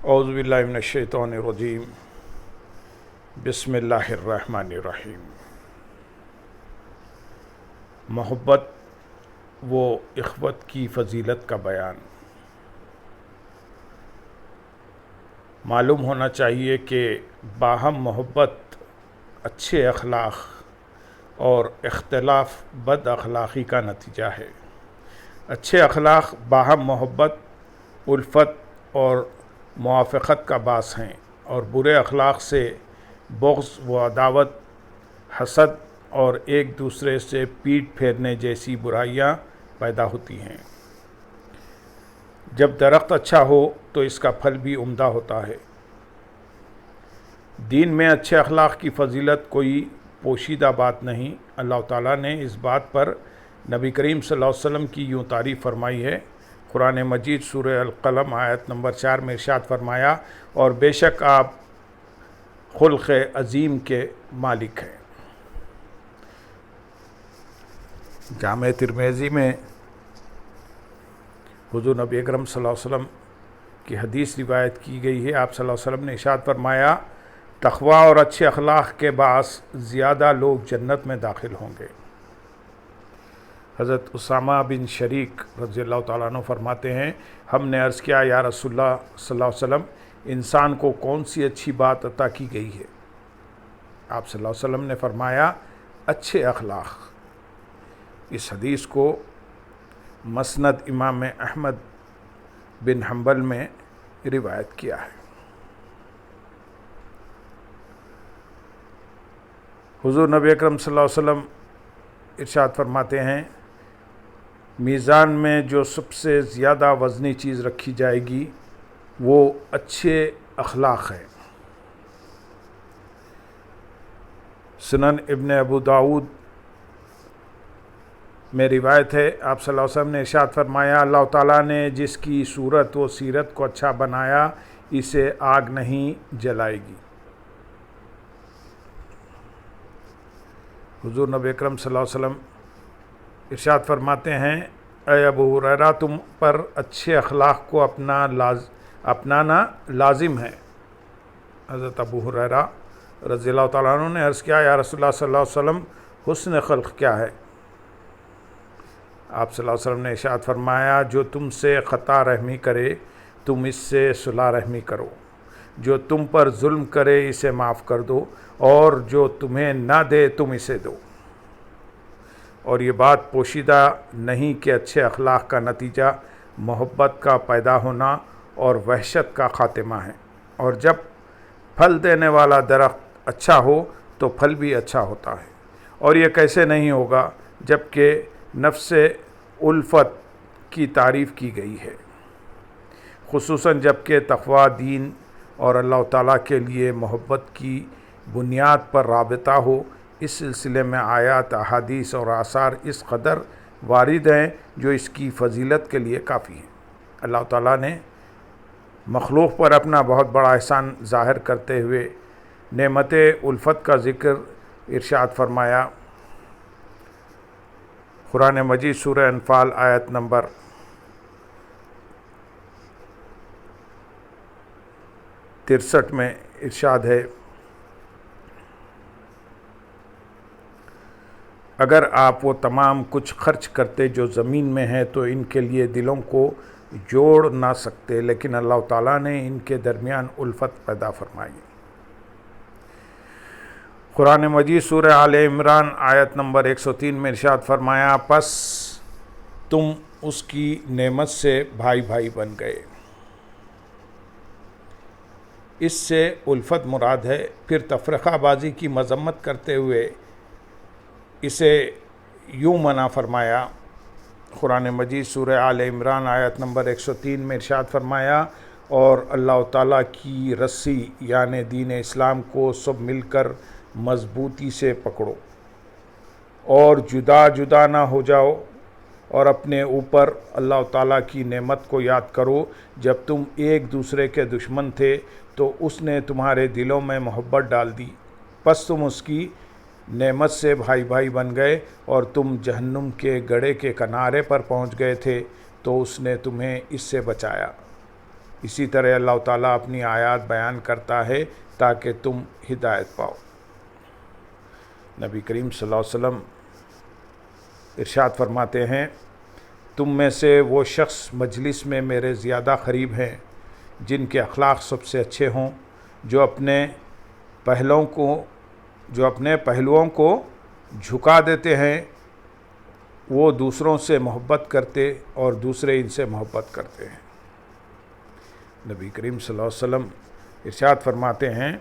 اعوذ باللہ من الشیطان الرجیم بسم اللہ الرحمن الرحیم۔ محبت و اخوت کی فضیلت کا بیان۔ معلوم ہونا چاہیے کہ باہم محبت اچھے اخلاق اور اختلاف بد اخلاقی کا نتیجہ ہے۔ اچھے اخلاق باہم محبت، الفت اور موافقت کا باعث ہیں، اور برے اخلاق سے بغض و عداوت، حسد اور ایک دوسرے سے پیٹ پھیرنے جیسی برائیاں پیدا ہوتی ہیں۔ جب درخت اچھا ہو تو اس کا پھل بھی عمدہ ہوتا ہے۔ دین میں اچھے اخلاق کی فضیلت کوئی پوشیدہ بات نہیں۔ اللہ تعالیٰ نے اس بات پر نبی کریم صلی اللہ علیہ وسلم کی یوں تعریف فرمائی ہے۔ قرآن مجید سورہ القلم آیت نمبر 4 میں ارشاد فرمایا، اور بے شک آپ خلق عظیم کے مالک ہیں۔ جامع ترمذی میں حضور نبی اکرم صلی اللہ علیہ وسلم کی حدیث روایت کی گئی ہے۔ آپ صلی اللہ علیہ وسلم نے ارشاد فرمایا، تقوی اور اچھے اخلاق کے باعث زیادہ لوگ جنت میں داخل ہوں گے۔ حضرت اسامہ بن شریک رضی اللہ تعالیٰ عنہ فرماتے ہیں، ہم نے عرض کیا، یا رسول اللہ صلی اللہ علیہ وسلم، انسان کو کون سی اچھی بات عطا کی گئی ہے؟ آپ صلی اللہ علیہ وسلم نے فرمایا، اچھے اخلاق۔ اس حدیث کو مسند امام احمد بن حنبل میں روایت کیا ہے۔ حضور نبی اکرم صلی اللہ علیہ وسلم ارشاد فرماتے ہیں، میزان میں جو سب سے زیادہ وزنی چیز رکھی جائے گی وہ اچھے اخلاق ہے۔ سنن ابن ابو داود میں روایت ہے، آپ صلی اللہ علیہ وسلم نے ارشاد فرمایا، اللہ تعالیٰ نے جس کی صورت و سیرت کو اچھا بنایا اسے آگ نہیں جلائے گی۔ حضور نبی اکرم صلی اللہ علیہ وسلم ارشاد فرماتے ہیں، اے ابو ہریرہ، تم پر اچھے اخلاق کو اپنانا لازم ہے۔ حضرت ابو ہریرہ رضی اللہ تعالیٰ عنہ نے عرض کیا، یا رسول اللہ صلی اللہ علیہ وسلم، حسن خلق کیا ہے؟ آپ صلی اللہ علیہ وسلم نے ارشاد فرمایا، جو تم سے خطا رحمی کرے تم اس سے صلح رحمی کرو، جو تم پر ظلم کرے اسے معاف کر دو، اور جو تمہیں نہ دے تم اسے دو۔ اور یہ بات پوشیدہ نہیں کہ اچھے اخلاق کا نتیجہ محبت کا پیدا ہونا اور وحشت کا خاتمہ ہے، اور جب پھل دینے والا درخت اچھا ہو تو پھل بھی اچھا ہوتا ہے، اور یہ کیسے نہیں ہوگا جب کہ نفس الفت کی تعریف کی گئی ہے، خصوصاً جب کہ تقوی، دین اور اللہ تعالیٰ کے لیے محبت کی بنیاد پر رابطہ ہو۔ اس سلسلے میں آیات، احادیث اور آثار اس قدر وارد ہیں جو اس کی فضیلت کے لیے کافی ہیں۔ اللہ تعالیٰ نے مخلوق پر اپنا بہت بڑا احسان ظاہر کرتے ہوئے نعمت الفت کا ذکر ارشاد فرمایا۔ قرآن مجید سورہ انفال آیت نمبر 63 میں ارشاد ہے، اگر آپ وہ تمام کچھ خرچ کرتے جو زمین میں ہے تو ان کے لیے دلوں کو جوڑ نہ سکتے، لیکن اللہ تعالیٰ نے ان کے درمیان الفت پیدا فرمائی۔ قرآن مجید سورہ آل عمران آیت نمبر 103 میں ارشاد فرمایا، پس تم اس کی نعمت سے بھائی بھائی بن گئے۔ اس سے الفت مراد ہے۔ پھر تفرقہ بازی کی مذمت کرتے ہوئے اسے یوں منع فرمایا۔ قرآن مجید سورہ آل عمران آیت نمبر 103 میں ارشاد فرمایا، اور اللہ تعالیٰ کی رسی یعنی دین اسلام کو سب مل کر مضبوطی سے پکڑو، اور جدا جدا نہ ہو جاؤ، اور اپنے اوپر اللہ تعالیٰ کی نعمت کو یاد کرو، جب تم ایک دوسرے کے دشمن تھے تو اس نے تمہارے دلوں میں محبت ڈال دی، پس تم اس کی نعمت سے بھائی بھائی بن گئے، اور تم جہنم کے گڑھے کے کنارے پر پہنچ گئے تھے تو اس نے تمہیں اس سے بچایا۔ اسی طرح اللہ تعالیٰ اپنی آیات بیان کرتا ہے تاکہ تم ہدایت پاؤ۔ نبی کریم صلی اللہ علیہ وسلم ارشاد فرماتے ہیں، تم میں سے وہ شخص مجلس میں میرے زیادہ قریب ہیں جن کے اخلاق سب سے اچھے ہوں، جو اپنے پہلوؤں کو جھکا دیتے ہیں، وہ دوسروں سے محبت کرتے اور دوسرے ان سے محبت کرتے ہیں۔ نبی کریم صلی اللہ علیہ وسلم ارشاد فرماتے ہیں،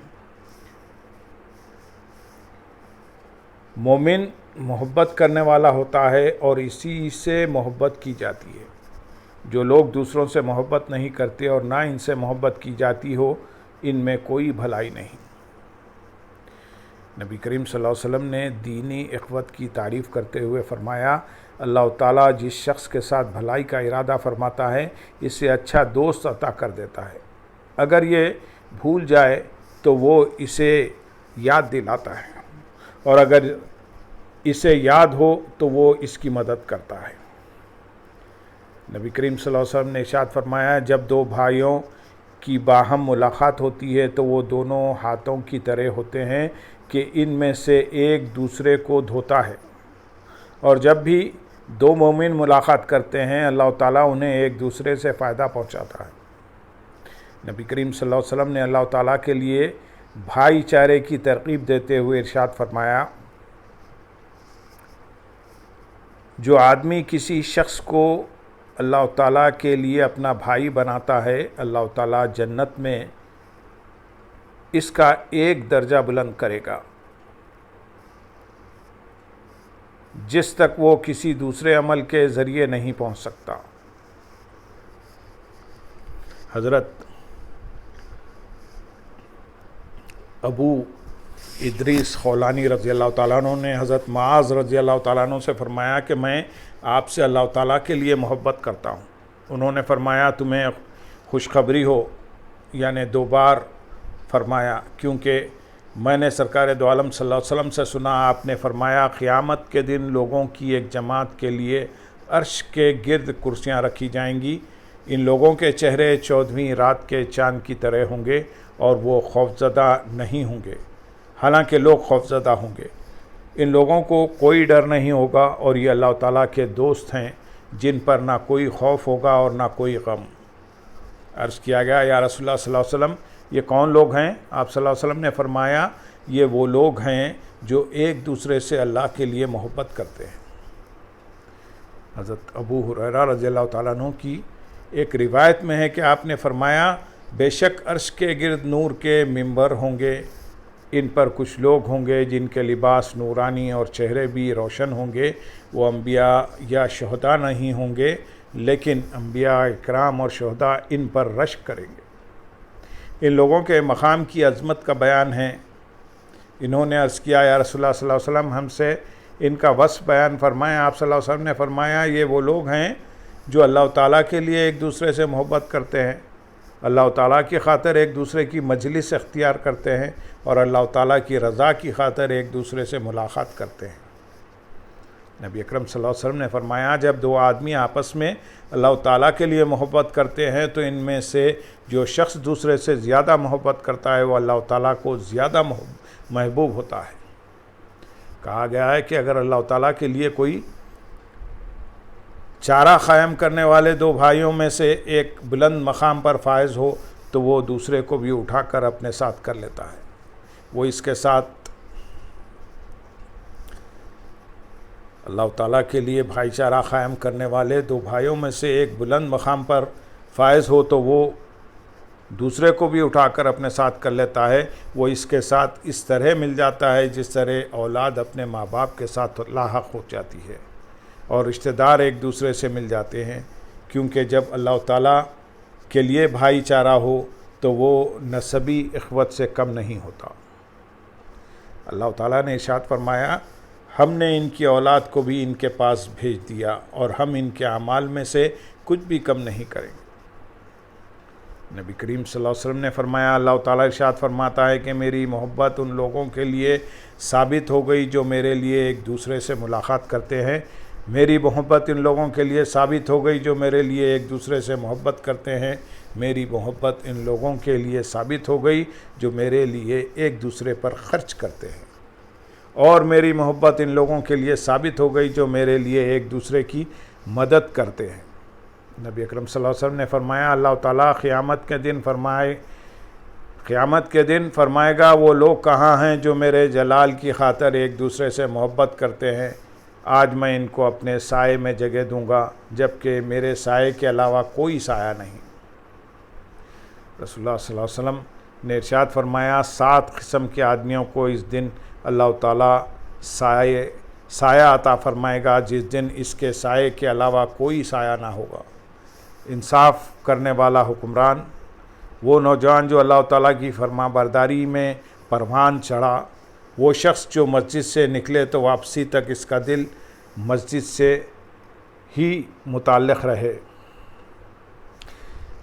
مومن محبت کرنے والا ہوتا ہے اور اسی سے محبت کی جاتی ہے۔ جو لوگ دوسروں سے محبت نہیں کرتے اور نہ ان سے محبت کی جاتی ہو، ان میں کوئی بھلائی نہیں۔ نبی کریم صلی اللہ علیہ وسلم نے دینی اخوت کی تعریف کرتے ہوئے فرمایا، اللہ تعالیٰ جس شخص کے ساتھ بھلائی کا ارادہ فرماتا ہے اسے اچھا دوست عطا کر دیتا ہے۔ اگر یہ بھول جائے تو وہ اسے یاد دلاتا ہے، اور اگر اسے یاد ہو تو وہ اس کی مدد کرتا ہے۔ نبی کریم صلی اللہ علیہ وسلم نے ارشاد فرمایا، جب دو بھائیوں کی باہم ملاقات ہوتی ہے تو وہ دونوں ہاتھوں کی طرح ہوتے ہیں کہ ان میں سے ایک دوسرے کو دھوتا ہے، اور جب بھی دو مومن ملاقات کرتے ہیں اللہ تعالیٰ انہیں ایک دوسرے سے فائدہ پہنچاتا ہے۔ نبی کریم صلی اللہ علیہ وسلم نے اللہ تعالیٰ کے لیے بھائی چارے کی ترغیب دیتے ہوئے ارشاد فرمایا، جو آدمی کسی شخص کو اللہ تعالیٰ کے لیے اپنا بھائی بناتا ہے، اللہ تعالیٰ جنت میں اس کا ایک درجہ بلند کرے گا جس تک وہ کسی دوسرے عمل کے ذریعے نہیں پہنچ سکتا۔ حضرت ابو ادریس خولانی رضی اللہ تعالیٰ عنہ نے حضرت معاذ رضی اللہ تعالیٰ عنہ سے فرمایا کہ میں آپ سے اللہ تعالیٰ کے لیے محبت کرتا ہوں۔ انہوں نے فرمایا، تمہیں خوشخبری ہو، یعنی 2 بار فرمایا، کیونکہ میں نے سرکار دو عالم صلی اللہ علیہ وسلم سے سنا، آپ نے فرمایا، قیامت کے دن لوگوں کی ایک جماعت کے لیے عرش کے گرد کرسیاں رکھی جائیں گی، ان لوگوں کے چہرے 14ویں رات کے چاند کی طرح ہوں گے اور وہ خوفزدہ نہیں ہوں گے، حالانکہ لوگ خوفزدہ ہوں گے۔ ان لوگوں کو کوئی ڈر نہیں ہوگا اور یہ اللہ تعالیٰ کے دوست ہیں جن پر نہ کوئی خوف ہوگا اور نہ کوئی غم۔ عرض کیا گیا، یا رسول اللہ صلی اللہ علیہ وسلم، یہ کون لوگ ہیں؟ آپ صلی اللہ علیہ وسلم نے فرمایا، یہ وہ لوگ ہیں جو ایک دوسرے سے اللہ کے لیے محبت کرتے ہیں۔ حضرت ابو ہریرہ رضی اللہ تعالیٰ عنہ کی ایک روایت میں ہے کہ آپ نے فرمایا، بے شک عرش کے گرد نور کے ممبر ہوں گے، ان پر کچھ لوگ ہوں گے جن کے لباس نورانی اور چہرے بھی روشن ہوں گے، وہ انبیاء یا شہداء نہیں ہوں گے، لیکن انبیاء اکرام اور شہداء ان پر رشک کریں گے۔ ان لوگوں کے مقام کی عظمت کا بیان ہے۔ انہوں نے عرض کیا، یا رسول اللہ صلی اللہ علیہ وسلم، ہم سے ان کا وصف بیان فرمائیں۔ آپ صلی اللہ علیہ وسلم نے فرمایا، یہ وہ لوگ ہیں جو اللہ تعالیٰ کے لیے ایک دوسرے سے محبت کرتے ہیں، اللہ تعالیٰ کی خاطر ایک دوسرے کی مجلس اختیار کرتے ہیں اور اللہ تعالیٰ کی رضا کی خاطر ایک دوسرے سے ملاقات کرتے ہیں۔ نبی اکرم صلی اللہ علیہ وسلم نے فرمایا، جب 2 آدمی آپس میں اللہ تعالیٰ کے لیے محبت کرتے ہیں تو ان میں سے جو شخص دوسرے سے زیادہ محبت کرتا ہے وہ اللہ تعالیٰ کو زیادہ محبوب ہوتا ہے۔ کہا گیا ہے کہ اگر اللہ تعالیٰ کے لیے کوئی چارہ قائم کرنے والے 2 بھائیوں میں سے ایک بلند مقام پر فائز ہو تو وہ دوسرے کو بھی اٹھا کر اپنے ساتھ کر لیتا ہے۔ وہ اس کے ساتھ اللہ تعالیٰ کے لیے بھائی چارہ قائم کرنے والے 2 بھائیوں میں سے ایک بلند مقام پر فائز ہو تو وہ دوسرے کو بھی اٹھا کر اپنے ساتھ کر لیتا ہے۔ وہ اس کے ساتھ اس طرح مل جاتا ہے جس طرح اولاد اپنے ماں باپ کے ساتھ لاحق ہو جاتی ہے، اور رشتہ دار ایک دوسرے سے مل جاتے ہیں، کیونکہ جب اللہ تعالیٰ کے لیے بھائی چارہ ہو تو وہ نسبی اخوت سے کم نہیں ہوتا۔ اللہ تعالیٰ نے ارشاد فرمایا، ہم نے ان کی اولاد کو بھی ان کے پاس بھیج دیا اور ہم ان کے اعمال میں سے کچھ بھی کم نہیں کریں گے۔ نبی کریم صلی اللہ علیہ وسلم نے فرمایا، اللہ تعالیٰ ارشاد فرماتا ہے کہ میری محبت ان لوگوں کے لیے ثابت ہو گئی جو میرے لیے ایک دوسرے سے ملاقات کرتے ہیں، میری محبت ان لوگوں کے لیے ثابت ہو گئی جو میرے لیے ایک دوسرے سے محبت کرتے ہیں، میری محبت ان لوگوں کے لیے ثابت ہو گئی جو میرے لیے ایک دوسرے پر خرچ کرتے ہیں، اور میری محبت ان لوگوں کے لیے ثابت ہو گئی جو میرے لیے ایک دوسرے کی مدد کرتے ہیں۔ نبی اکرم صلی اللہ علیہ وسلم نے فرمایا، اللہ تعالیٰ قیامت کے دن فرمائے گا وہ لوگ کہاں ہیں جو میرے جلال کی خاطر ایک دوسرے سے محبت کرتے ہیں، آج میں ان کو اپنے سائے میں جگہ دوں گا جبکہ میرے سائے کے علاوہ کوئی سایہ نہیں۔ رسول اللہ صلی اللہ علیہ وسلم نے ارشاد فرمایا، 7 قسم کے آدمیوں کو اس دن اللہ تعالیٰ سایہ عطا فرمائے گا جس دن اس کے سائے کے علاوہ کوئی سایہ نہ ہوگا۔ انصاف کرنے والا حکمران، وہ نوجوان جو اللہ تعالیٰ کی فرما برداری میں پروان چڑھا، وہ شخص جو مسجد سے نکلے تو واپسی تک اس کا دل مسجد سے ہی متعلق رہے،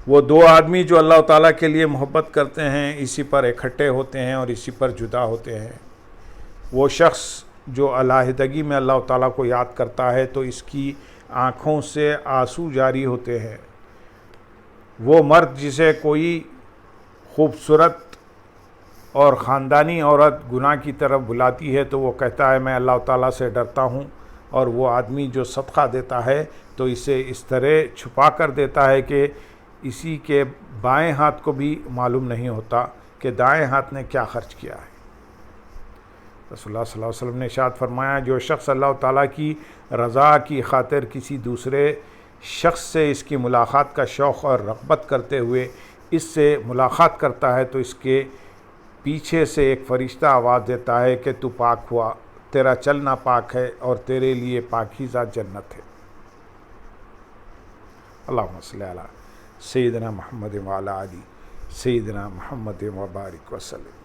وہ 2 آدمی جو اللہ تعالیٰ کے لیے محبت کرتے ہیں، اسی پر اکٹھے ہوتے ہیں اور اسی پر جدا ہوتے ہیں، وہ شخص جو علیحدگی میں اللہ تعالیٰ کو یاد کرتا ہے تو اس کی آنکھوں سے آنسو جاری ہوتے ہیں، وہ مرد جسے کوئی خوبصورت اور خاندانی عورت گناہ کی طرف بلاتی ہے تو وہ کہتا ہے میں اللہ تعالیٰ سے ڈرتا ہوں، اور وہ آدمی جو صدقہ دیتا ہے تو اسے اس طرح چھپا کر دیتا ہے کہ اسی کے بائیں ہاتھ کو بھی معلوم نہیں ہوتا کہ دائیں ہاتھ نے کیا خرچ کیا ہے۔ رسول اللہ صلی اللہ علیہ وسلم نے ارشاد فرمایا، جو شخص اللہ تعالیٰ کی رضا کی خاطر کسی دوسرے شخص سے اس کی ملاقات کا شوق اور رغبت کرتے ہوئے اس سے ملاقات کرتا ہے تو اس کے پیچھے سے ایک فرشتہ آواز دیتا ہے کہ تو پاک ہوا، تیرا چلنا پاک ہے اور تیرے لیے پاکیزہ جنت ہے۔ اللہم صلی علی سیدنا محمد وعلی آلہ سیدنا محمد وبارک وسلم۔